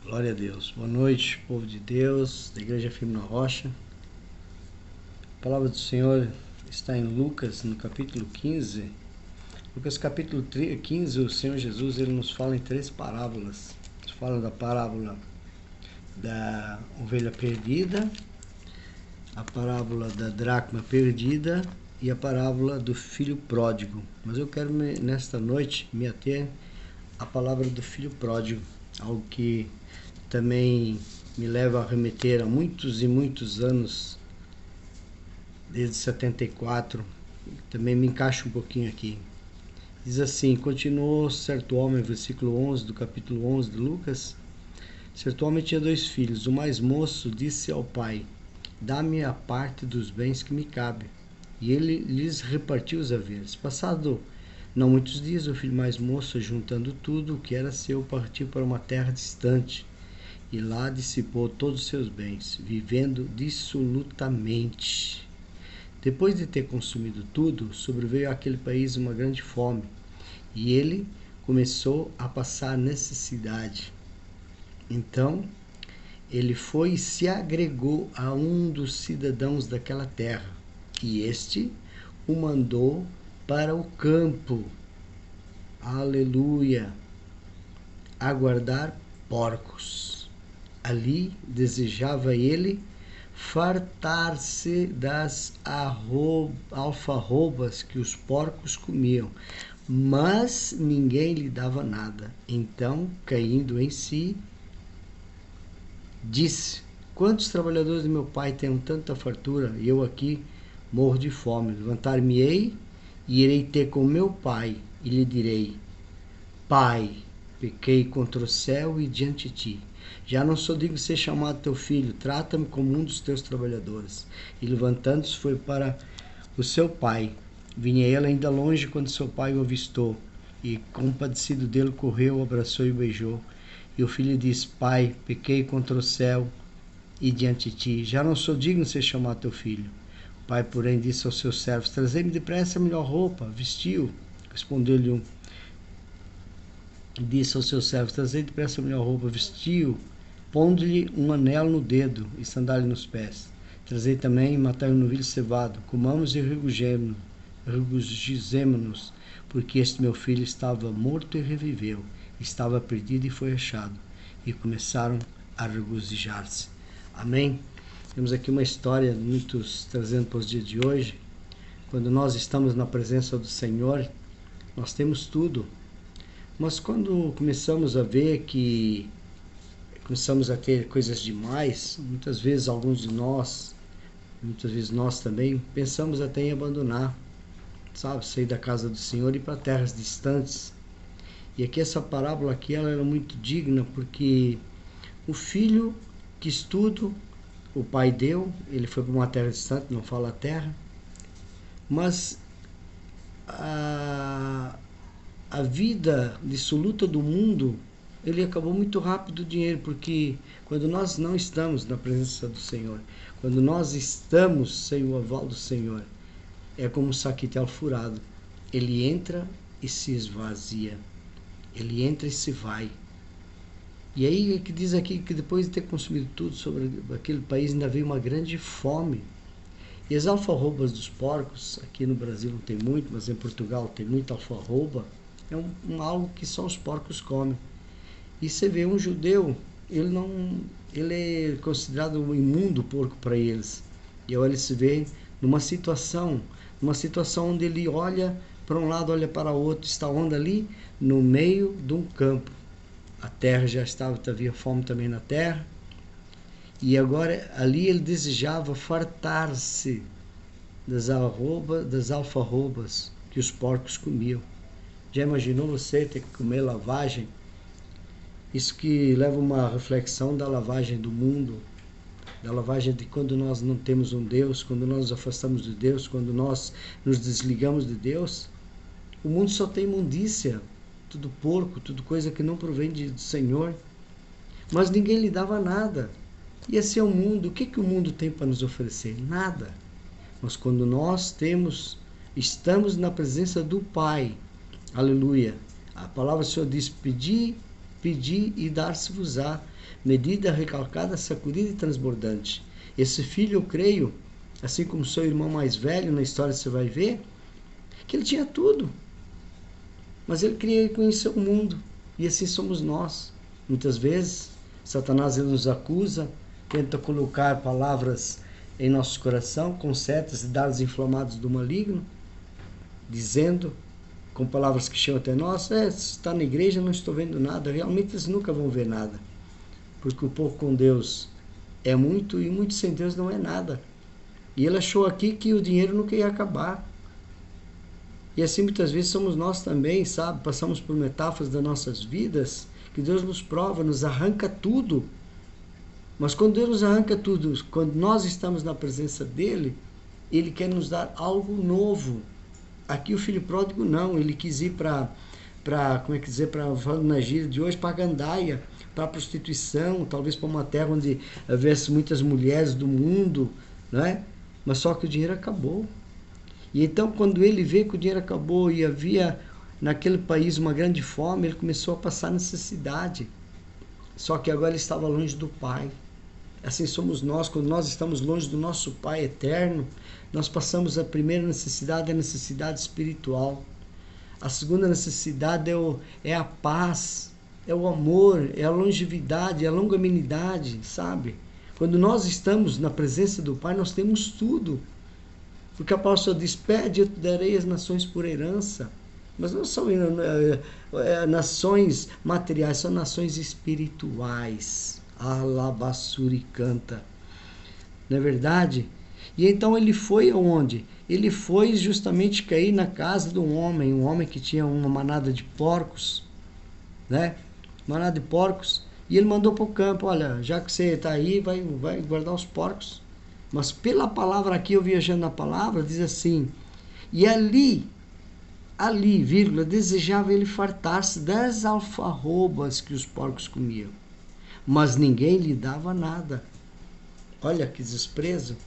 Glória a Deus. Boa noite, povo de Deus, da Igreja Firme na Rocha. A palavra do Senhor está em Lucas, no capítulo 15. Lucas capítulo 15, o Senhor Jesus ele nos fala em três parábolas. Ele fala da parábola da ovelha perdida, a parábola da dracma perdida e a parábola do filho pródigo. Mas eu quero nesta noite me ater à palavra do filho pródigo, algo que também me leva a remeter a muitos e muitos anos, desde 74, também me encaixa um pouquinho aqui. Diz assim: continuou certo homem, versículo 11 do capítulo 11 de Lucas. Certo homem tinha 2 filhos. O mais moço disse ao pai: dá-me a parte dos bens que me cabe. E ele lhes repartiu os haveres. Passado não muitos dias, o filho mais moço, juntando tudo o que era seu, partiu para uma terra distante, e lá dissipou todos os seus bens, vivendo dissolutamente. Depois de ter consumido tudo, sobreveio àquele país uma grande fome, e ele começou a passar necessidade. Então, ele foi e se agregou a um dos cidadãos daquela terra, e este o mandou para o campo, aleluia, a guardar porcos. Ali desejava ele fartar-se das alfarrobas que os porcos comiam, mas ninguém lhe dava nada. Então, caindo em si, disse: quantos trabalhadores de meu pai têm tanta fartura, e eu aqui morro de fome? Levantar-me-ei e irei ter com meu pai, e lhe direi: Pai, pequei contra o céu e diante de ti. Já não sou digno de ser chamado teu filho, trata-me como um dos teus trabalhadores. E levantando-se foi para o seu pai. Vinha ele ainda longe quando seu pai o avistou, e compadecido dele correu, o abraçou e o beijou. E o filho disse: Pai, pequei contra o céu e diante de ti, já não sou digno de ser chamado teu filho. O pai, porém, disse aos seus servos: trazei-me depressa a melhor roupa, vestiu. Respondeu-lhe um. Disse aos seus servos: trazei depressa a melhor roupa, vestiu, pondo-lhe um anel no dedo e sandália nos pés. Trazei também e matai um novilho cevado, comamos e regozijemo-nos, porque este meu filho estava morto e reviveu, estava perdido e foi achado. E começaram a regozijar-se. Amém? Temos aqui uma história, muitos trazendo para os dias de hoje. Quando nós estamos na presença do Senhor, nós temos tudo. Mas quando começamos a ver que começamos a ter coisas demais, muitas vezes alguns de nós, muitas vezes nós também, pensamos até em abandonar, sabe, sair da casa do Senhor e ir para terras distantes. E aqui essa parábola aqui, ela era muito digna, porque o filho quis tudo, o pai deu, ele foi para uma terra distante, não fala a terra, mas a vida dissoluta do mundo, ele acabou muito rápido o dinheiro, porque quando nós não estamos na presença do Senhor, quando nós estamos sem o aval do Senhor, é como um saquitel furado. Ele entra e se esvazia, ele entra e se vai. E aí é que diz aqui que depois de ter consumido tudo sobre aquele país, ainda veio uma grande fome. E as alfarrobas dos porcos, aqui no Brasil não tem muito, mas em Portugal tem muita alfarroba, é algo que só os porcos comem. E você vê um judeu, ele é considerado um imundo porco para eles. E agora ele se vê numa situação onde ele olha para um lado, olha para o outro, está onde ali? No meio de um campo. A terra já estava, havia fome também na terra. E agora ali ele desejava fartar-se das alfarrobas que os porcos comiam. Já imaginou você ter que comer lavagem? Isso que leva uma reflexão da lavagem do mundo, da lavagem de quando nós não temos um Deus, quando nós nos afastamos de Deus, quando nós nos desligamos de Deus. O mundo só tem imundícia, tudo porco, tudo coisa que não provém do Senhor. Mas ninguém lhe dava nada. E esse é o mundo. O que o mundo tem para nos oferecer? Nada. Mas quando nós estamos na presença do Pai, aleluia, a palavra do Senhor diz: pedi pedi e dar-se-vos-á, medida recalcada, sacudida e transbordante. Esse filho, eu creio, assim como seu irmão mais velho, na história você vai ver, que ele tinha tudo, mas ele queria conhecer o mundo, e assim somos nós. Muitas vezes, Satanás ele nos acusa, tenta colocar palavras em nosso coração, com setas e dardos inflamados do maligno, dizendo, com palavras que chegam até nós, está na igreja, não estou vendo nada. Realmente eles nunca vão ver nada, porque o pouco com Deus é muito, e muito sem Deus não é nada. E ele achou aqui que o dinheiro nunca ia acabar. E assim muitas vezes somos nós também, sabe? Passamos por metáforas das nossas vidas, que Deus nos prova, nos arranca tudo. Mas quando Deus nos arranca tudo, quando nós estamos na presença dele, ele quer nos dar algo novo. Aqui o filho pródigo não, ele quis ir para falando na gíria de hoje, para a gandaia, para a prostituição, talvez para uma terra onde houvesse muitas mulheres do mundo, né? Mas só que o dinheiro acabou. E então, quando ele vê que o dinheiro acabou e havia naquele país uma grande fome, ele começou a passar necessidade. Só que agora ele estava longe do Pai. Assim somos nós, quando nós estamos longe do nosso Pai eterno, nós passamos a primeira necessidade, a necessidade espiritual. A segunda necessidade é a paz, é o amor, é a longevidade, é a longanimidade, sabe? Quando nós estamos na presença do Pai, nós temos tudo. Porque a palavra diz, pede, eu te darei as nações por herança. Mas não são nações materiais, são nações espirituais. Alabassuri canta. Não é verdade? E então ele foi aonde? Ele foi justamente cair na casa de um homem que tinha uma manada de porcos, né? Manada de porcos. E ele mandou para o campo, olha, já que você está aí, vai guardar os porcos. Mas pela palavra aqui, eu viajando na palavra, diz assim, e ali, vírgula, desejava ele fartar-se das alfarrobas que os porcos comiam, mas ninguém lhe dava nada. Olha que desprezo.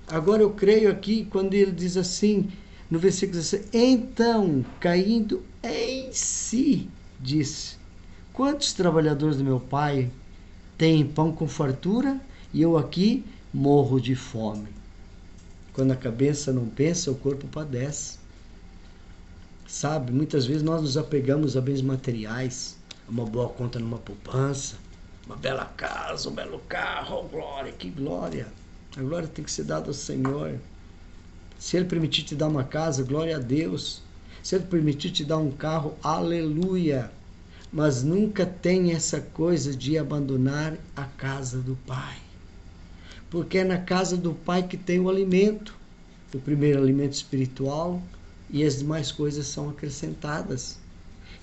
Agora eu creio aqui, quando ele diz assim, no versículo 16, então, caindo em si, disse, quantos trabalhadores do meu pai têm pão com fartura, e eu aqui morro de fome. Quando a cabeça não pensa, o corpo padece. Sabe, muitas vezes nós nos apegamos a bens materiais, uma boa conta numa poupança, uma bela casa, um belo carro, oh, glória, que glória. A glória tem que ser dada ao Senhor. Se Ele permitir te dar uma casa, glória a Deus. Se Ele permitir te dar um carro, aleluia. Mas nunca tenha essa coisa de abandonar a casa do Pai. Porque é na casa do Pai que tem o alimento. O primeiro alimento espiritual e as demais coisas são acrescentadas.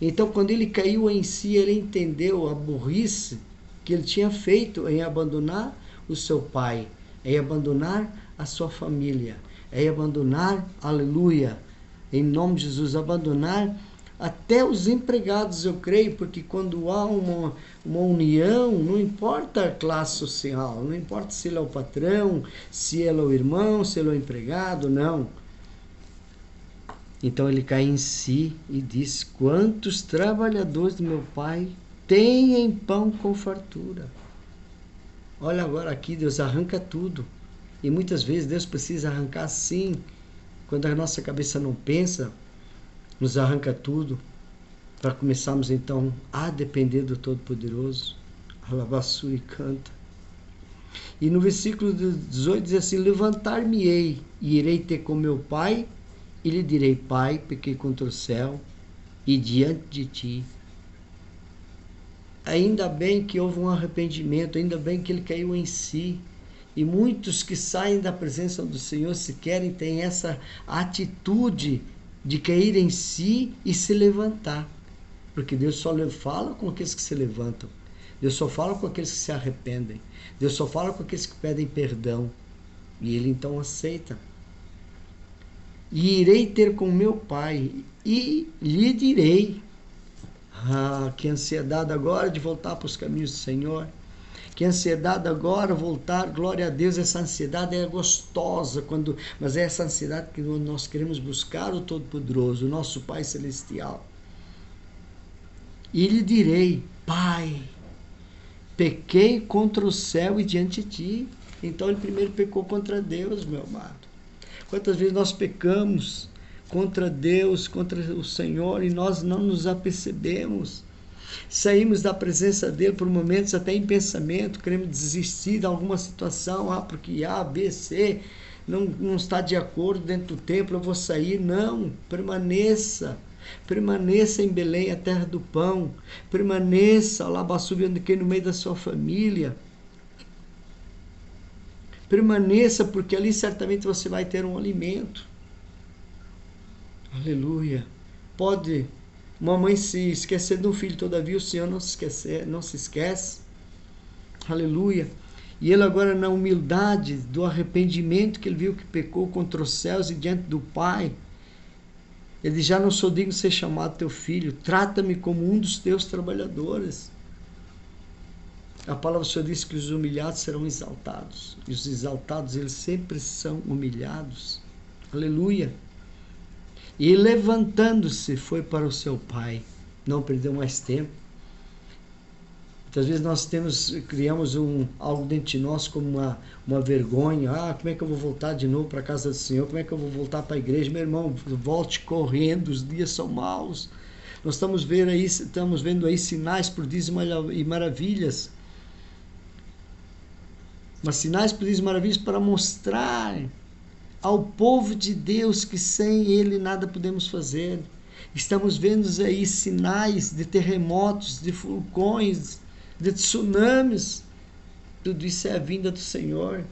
Então, quando ele caiu em si, ele entendeu a burrice que ele tinha feito em abandonar o seu pai, em abandonar a sua família, em abandonar, aleluia, em nome de Jesus, abandonar até os empregados, eu creio, porque quando há uma união, não importa a classe social, não importa se ele é o patrão, se ele é o irmão, se ele é o empregado, não. Então ele cai em si e diz, quantos trabalhadores do meu pai têm pão com fartura? Olha agora aqui, Deus arranca tudo. E muitas vezes Deus precisa arrancar sim, quando a nossa cabeça não pensa, nos arranca tudo, para começarmos então a depender do Todo-Poderoso. Alabassuri canta. E no versículo 18 diz assim, levantar-me-ei e irei ter com meu pai, e lhe direi, Pai, pequei contra o céu e diante de ti. Ainda bem que houve um arrependimento, ainda bem que ele caiu em si. E muitos que saem da presença do Senhor, se querem, têm essa atitude de cair em si e se levantar. Porque Deus só fala com aqueles que se levantam. Deus só fala com aqueles que se arrependem. Deus só fala com aqueles que pedem perdão. E ele então aceita. E irei ter com meu pai e lhe direi. Ah, que ansiedade agora de voltar para os caminhos do Senhor. Que ansiedade agora voltar, glória a Deus, essa ansiedade é gostosa, mas é essa ansiedade que nós queremos buscar o Todo-Poderoso, o nosso Pai Celestial. E lhe direi: Pai, pequei contra o céu e diante de ti. Então ele primeiro pecou contra Deus, meu amado. Quantas vezes nós pecamos contra Deus, contra o Senhor, e nós não nos apercebemos. Saímos da presença dele por momentos até em pensamento, queremos desistir de alguma situação, porque A, B, C não está de acordo dentro do templo, eu vou sair. Não, permaneça. Permaneça em Belém, a terra do pão. Permaneça lá, no meio da sua família. Permaneça, porque ali certamente você vai ter um alimento. Aleluia. Pode uma mãe se esquecer de um filho, todavia o Senhor não se esquece. Aleluia. E ele agora, na humildade do arrependimento, que ele viu que pecou contra os céus e diante do Pai, ele diz: já não sou digno de ser chamado teu filho, trata-me como um dos teus trabalhadores. A palavra do Senhor diz que os humilhados serão exaltados, e os exaltados, eles sempre são humilhados. Aleluia. E levantando-se, foi para o seu pai. Não perdeu mais tempo. Muitas vezes nós criamos algo dentro de nós como uma vergonha. Como é que eu vou voltar de novo para a casa do Senhor? Como é que eu vou voltar para a igreja? Meu irmão, volte correndo, os dias são maus. Nós estamos vendo aí sinais, prodígios e maravilhas. Mas sinais, prodígios e maravilhas para mostrar ao povo de Deus que sem Ele nada podemos fazer. Estamos vendo aí sinais de terremotos, de vulcões, de tsunamis. Tudo isso é a vinda do Senhor.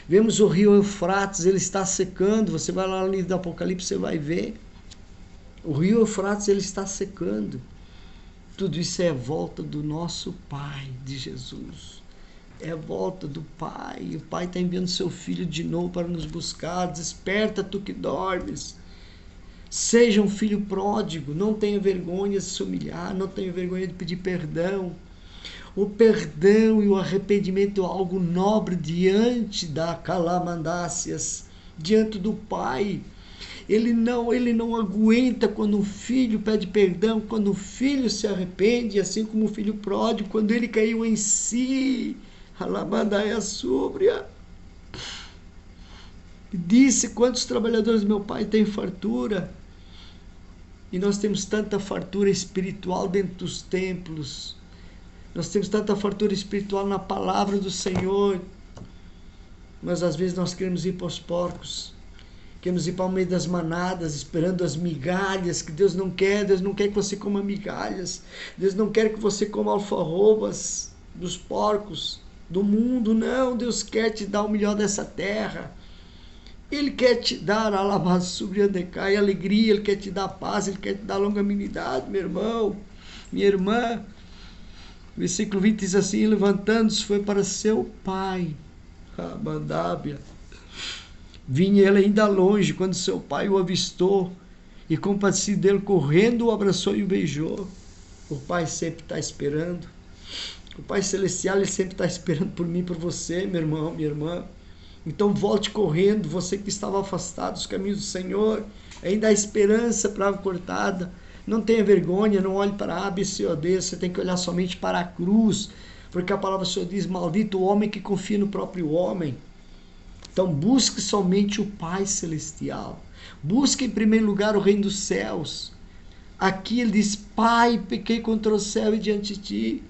Vemos o rio Eufrates, ele está secando. Você vai lá no livro do Apocalipse, você vai ver. O rio Eufrates, ele está secando. Tudo isso é a volta do nosso Pai, de Jesus. É a volta do Pai. O Pai está enviando seu Filho de novo para nos buscar. Desperta, tu que dormes. Seja um filho pródigo. Não tenha vergonha de se humilhar. Não tenha vergonha de pedir perdão. O perdão e o arrependimento é algo nobre diante da calamandácias, diante do Pai. Ele não aguenta quando um filho pede perdão, quando o filho se arrepende, assim como o filho pródigo, quando ele caiu em si. Alamandaia súbria. Disse: quantos trabalhadores meu pai tem fartura? E nós temos tanta fartura espiritual dentro dos templos. Nós temos tanta fartura espiritual na palavra do Senhor. Mas às vezes nós queremos ir para os porcos. Queremos ir para o meio das manadas, esperando as migalhas, que Deus não quer. Deus não quer que você coma migalhas. Deus não quer que você coma alfarrobas dos porcos do mundo. Não, Deus quer te dar o melhor dessa terra. Ele quer te dar alabaçubriandecai, alegria, Ele quer te dar paz, Ele quer te dar longanimidade, meu irmão, minha irmã. Versículo 20 diz assim: levantando-se foi para seu pai. Mandábia. Vinha ele ainda longe, quando seu pai o avistou, e compadecido dele, correndo, o abraçou e o beijou. O Pai sempre está esperando. O Pai Celestial, Ele sempre está esperando por mim, por você, meu irmão, minha irmã. Então volte correndo, você que estava afastado dos caminhos do Senhor. Ainda há esperança para a água cortada. Não tenha vergonha, não olhe para A, B, C ou D. Você tem que olhar somente para a cruz. Porque a palavra do Senhor diz: maldito o homem que confia no próprio homem. Então busque somente o Pai Celestial. Busque em primeiro lugar o reino dos céus. Aqui ele diz: Pai, pequei contra o céu e diante de ti.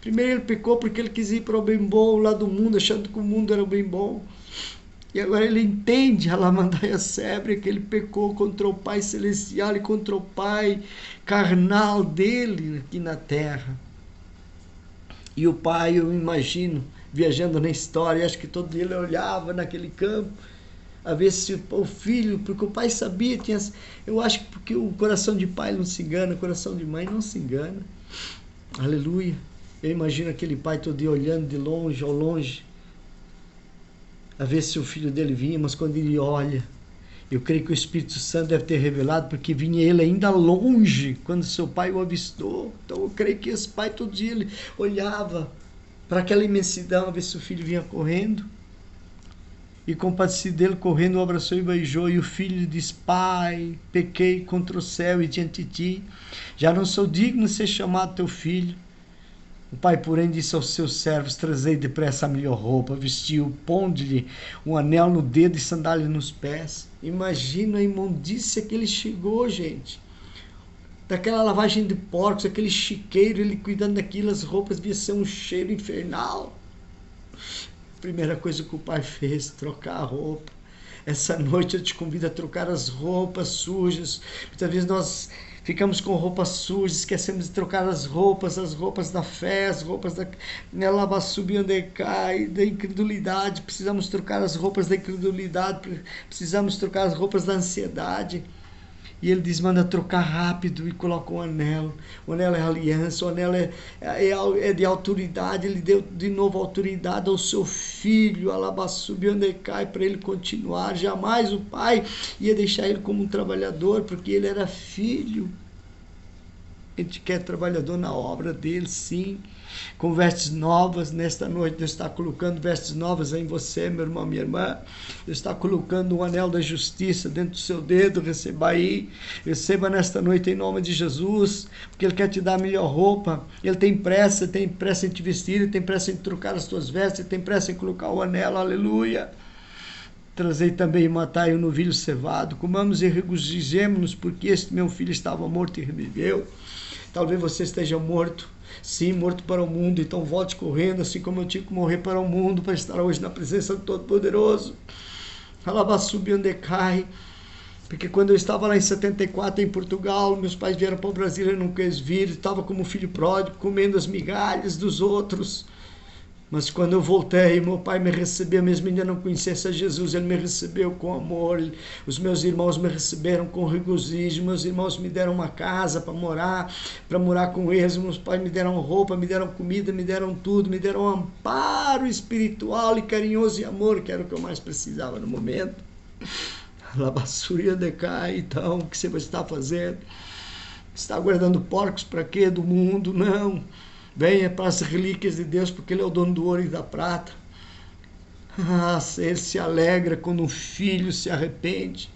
Primeiro ele pecou porque ele quis ir para o bem bom lá do mundo, achando que o mundo era o bem bom. E agora ele entende, Alamandaia Sébre, que ele pecou contra o Pai Celestial e contra o Pai carnal dele aqui na terra. E o pai, eu imagino, viajando na história, acho que todo dia ele olhava naquele campo, a ver se o filho, porque o pai sabia, eu acho que porque o coração de pai não se engana, o coração de mãe não se engana. Aleluia. Eu imagino aquele pai todo dia olhando de longe, ao longe, a ver se o filho dele vinha, mas quando ele olha, eu creio que o Espírito Santo deve ter revelado, porque vinha ele ainda longe, quando seu pai o avistou. Então eu creio que esse pai todo dia ele olhava para aquela imensidão, a ver se o filho vinha correndo. E compadecido dele, correndo, o abraçou e beijou. E o filho lhe disse: Pai, pequei contra o céu e diante de ti. Já não sou digno de ser chamado teu filho. O pai, porém, disse aos seus servos: Trazei depressa a melhor roupa, vestiu, ponde-lhe um anel no dedo e sandália nos pés. Imagina a imundícia que ele chegou, gente. Daquela lavagem de porcos, aquele chiqueiro, ele cuidando daquilo, as roupas devia ser um cheiro infernal. Primeira coisa que o pai fez, trocar a roupa. Essa noite eu te convido a trocar as roupas sujas. Muitas vezes nós ficamos com roupas sujas, esquecemos de trocar as roupas da fé, as roupas da lavassubiandecai, da incredulidade. Precisamos trocar as roupas da incredulidade, precisamos trocar as roupas da ansiedade. E ele diz: manda trocar rápido, e coloca um anel. O anel é aliança, o anel é de autoridade. Ele deu de novo autoridade ao seu filho, Alabassubiandecai, para ele continuar. Jamais o pai ia deixar ele como um trabalhador, porque ele era filho. A gente quer trabalhador na obra dele, sim, com vestes novas. Nesta noite Deus está colocando vestes novas em você, meu irmão, minha irmã. Deus está colocando um anel da justiça dentro do seu dedo. Receba aí, receba nesta noite em nome de Jesus, porque Ele quer te dar a melhor roupa. Ele tem pressa em te vestir, Ele tem pressa em trocar as tuas vestes, Ele tem pressa em colocar o anel, aleluia. Trazei também e matai o novilho cevado, comamos e regozijemo-nos, porque este meu filho estava morto e reviveu. Talvez você esteja morto, sim, morto para o mundo, então volte correndo, assim como eu tive que morrer para o mundo, para estar hoje na presença do Todo-Poderoso. Alabassubiandecai, porque quando eu estava lá em 74 em Portugal, meus pais vieram para o Brasil e não quis vir, estava como filho pródigo, comendo as migalhas dos outros. Mas quando eu voltei, meu pai me recebeu, mesmo ainda não conhecesse a Jesus, ele me recebeu com amor. Os meus irmãos me receberam com regozijo, meus irmãos me deram uma casa para morar com eles. Meus pais me deram roupa, me deram comida, me deram tudo, me deram amparo espiritual e carinhoso e amor, que era o que eu mais precisava no momento. Alabassubiandecai, então, o que você vai estar fazendo? Está guardando porcos para quê? Do mundo? Não. Venha para as relíquias de Deus, porque Ele é o dono do ouro e da prata. Ele se alegra quando um filho se arrepende.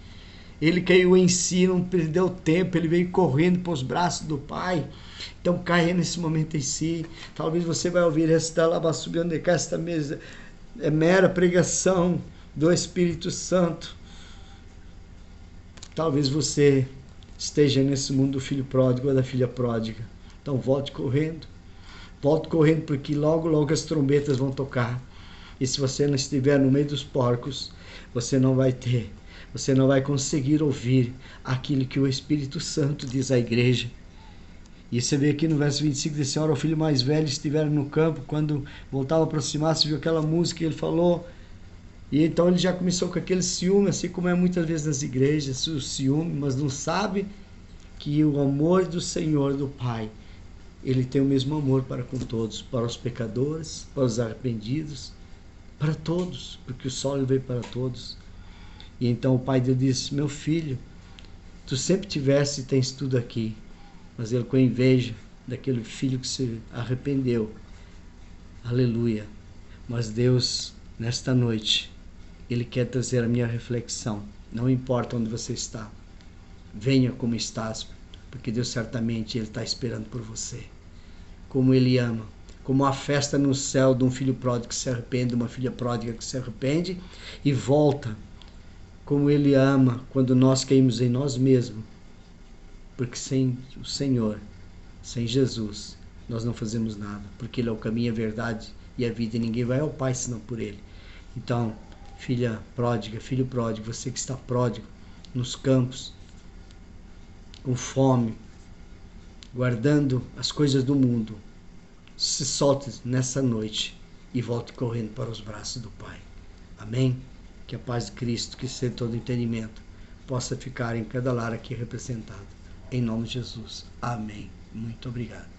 Ele caiu em si, não perdeu tempo, ele veio correndo para os braços do Pai. Então caia nesse momento em si. Talvez você vai ouvir esta Alabassubiandecai, esta mesa é mera pregação do Espírito Santo. Talvez você esteja nesse mundo do filho pródigo ou da filha pródiga. Então volte correndo. Volte correndo, porque logo, logo as trombetas vão tocar. E se você não estiver no meio dos porcos, você não vai conseguir ouvir aquilo que o Espírito Santo diz à igreja. E você vê aqui no verso 25, diz: Senhora, o filho mais velho estiver no campo, quando voltava a aproximar-se, viu aquela música que ele falou. E então ele já começou com aquele ciúme, assim como é muitas vezes nas igrejas, o ciúme, mas não sabe que o amor do Senhor, do Pai, Ele tem o mesmo amor para com todos, para os pecadores, para os arrependidos, para todos, porque o sol veio para todos. E então o pai dele disse: meu filho, tu sempre tiveste e tens tudo aqui, mas ele, com inveja daquele filho que se arrependeu, aleluia. Mas Deus, nesta noite, Ele quer trazer a minha reflexão. Não importa onde você está, venha como estás, porque Deus certamente Ele está esperando por você. Como Ele ama, como a festa no céu de um filho pródigo que se arrepende, uma filha pródiga que se arrepende e volta. Como Ele ama quando nós caímos em nós mesmos, porque sem o Senhor, sem Jesus, nós não fazemos nada, porque Ele é o caminho, a verdade e a vida, e ninguém vai ao Pai senão por Ele. Então, filha pródiga, filho pródigo, você que está pródigo nos campos, com fome, guardando as coisas do mundo, se solte nessa noite e volte correndo para os braços do Pai. Amém? Que a paz de Cristo, que excede todo entendimento, possa ficar em cada lar aqui representado. Em nome de Jesus. Amém. Muito obrigado.